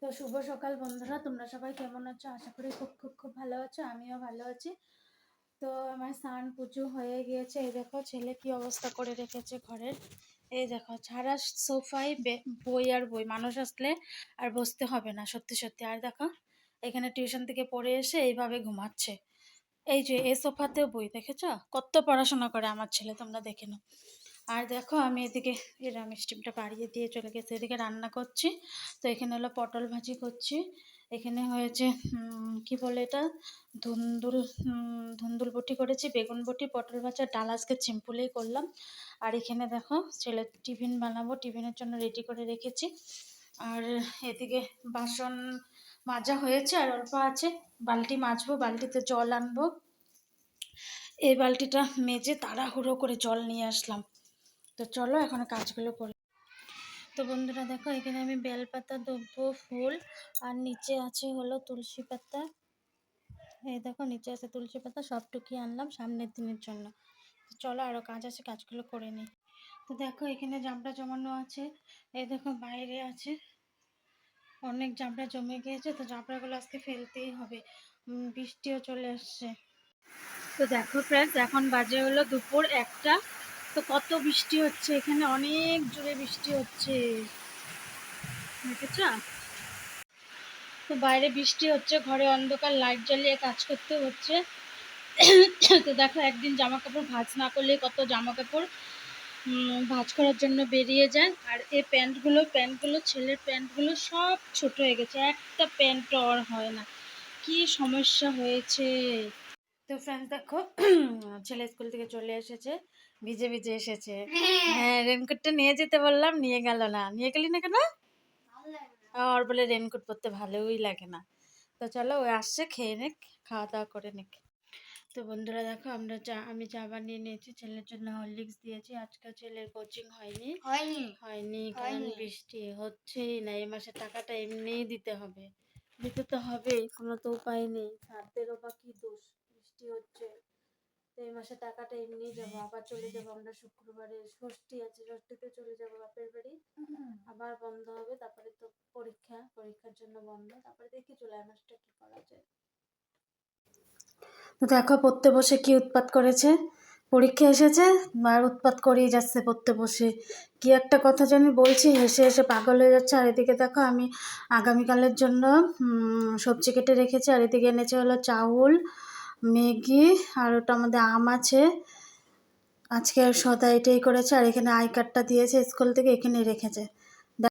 তো শুভ সকাল বন্ধুরা, তোমরা সবাই কেমন আছো? আশা করি খুব খুব খুব ভালো আছো। আমিও ভালো আছি। তো আমার স্নান পুজো হয়ে গিয়েছে। এই দেখো ছেলে কি অবস্থা করে রেখেছে ঘরের। এই দেখো সারা সোফায় বই আর বই, মানুষ আসলে আর বসতে হবে না, সত্যি সত্যি। আর দেখো এখানে টিউশন থেকে পড়ে এসে এইভাবে ঘুমাচ্ছে। এই যে এই সোফাতেও বই, দেখেছো কত পড়াশোনা করে আমার ছেলে, তোমরা দেখে নাও। আর দেখো আমি এদিকে স্টিমটা বাড়িয়ে দিয়ে চলে গেছে, এদিকে রান্না করছি। তো এখানে হলো পটল ভাজি করছি। এখানে হয়েছে কি বলে এটা, ধুন্দুল ধুন্দুল বটি করেছি, বেগুন বটি, পটল ভাজা, ডাল আজকে সিম্পলেই করলাম। আর এখানে দেখো ছেলের টিফিন বানাবো, টিফিনের জন্য রেডি করে রেখেছি। আর এদিকে বাসন মাজা হয়েছে আর অল্প আছে, বালতি মাজবো, বালতিতে জল আনবো। এই বালতিটা মেজে তাড়াহুড়ো করে জল নিয়ে আসলাম। তো চলো এখন কাজগুলো করি। তো বন্ধুরা দেখো এখানে আমি বেলপাতা দেবো, ফুল, আর নিচে আছে হলো তুলসী পাতা। এই দেখো নিচে আছে তুলসী পাতা, সবটুকু আনলাম সামনের দিনের জন্য। তো চলো আরও কাজ আছে, কাজগুলো করে নিই। তো দেখো এখানে জামটা জমানো আছে, এই দেখো বাইরে আছে অনেক জামটা জমে গিয়েছে। তো জামটাগুলো আজকে ফেলতেই হবে, বৃষ্টিও চলে আসছে। তো দেখো ফ্রেন্ডস, এখন বাজে হলো দুপুর 1টা। তো কত বৃষ্টি হচ্ছে এখানে, অনেক জোরে বৃষ্টি হচ্ছে, দেখেছ? তো বাইরে বৃষ্টি হচ্ছে, ঘরে অন্ধকার, লাইট জ্বালিয়ে কাজ করতে হচ্ছে। তো দেখো একদিন জামা কাপড় ভাঁজ না করলে কত জামা কাপড় ভাঁজ করার জন্য বেরিয়ে যায়। আর এই প্যান্টগুলো ছেলের প্যান্টগুলো সব ছোট হয়ে গেছে, একটা প্যান্ট আর হয় না, কি সমস্যা হয়েছে। তো ফ্রেন্ডস দেখো ছেলে স্কুল থেকে চলে এসেছে, ভিজে ভিজে এসেছে। হ্যাঁ, রেনকোটটা নিয়ে যেতে বললাম, নিয়ে গেল না। নিয়ে গেলি না কেন? আর বলে রেনকোট পরতে ভালোই লাগে না। তো চলো ওই আসছে, খেয়ে নেক, খাওয়া দাওয়া করে নেক। তো বন্ধুরা দেখো আমি চা বানিয়ে নিয়েছি, ছেলের জন্য হরলিক্স দিয়েছি। আজকে ছেলের কোচিং হয়নি কারণ বৃষ্টি হচ্ছেই না। এই মাসে টাকাটা এমনিই দিতে হবে, দিতে তো হবেই, কোনো তো উপায় নেই। স্যারদেরও বা কি দোষ, বৃষ্টি হচ্ছে। তো এই মাসে টাকাটা এমনিই যাবো, আবার চলে যাবো আমরা শুক্রবারে, ষষ্ঠী আছে, ষষ্ঠীতে চলে যাবো বাপের বাড়ি। আবার বন্ধ হবে, তারপরে তো পরীক্ষার জন্য বন্ধ, তারপরে দেখি জুলাই মাসটা কি করা যায়। তো দেখো পড়তে বসে কি উৎপাত করেছে, পরীক্ষা এসেছে আর উৎপাত করেই যাচ্ছে পড়তে বসে। কি একটা কথা জানি বলছি, হেসে হেসে পাগল হয়ে যাচ্ছে। আর এদিকে দেখো আমি আগামীকালের জন্য সবজি কেটে রেখেছি। আর এদিকে এনেছে হলো চাউল, ম্যাগি, আর ওটার মধ্যে আম আছে। আজকে সদা এটাই করেছে। আর এখানে আই কার্ডটা দিয়েছে স্কুল থেকে, এখানে রেখেছে।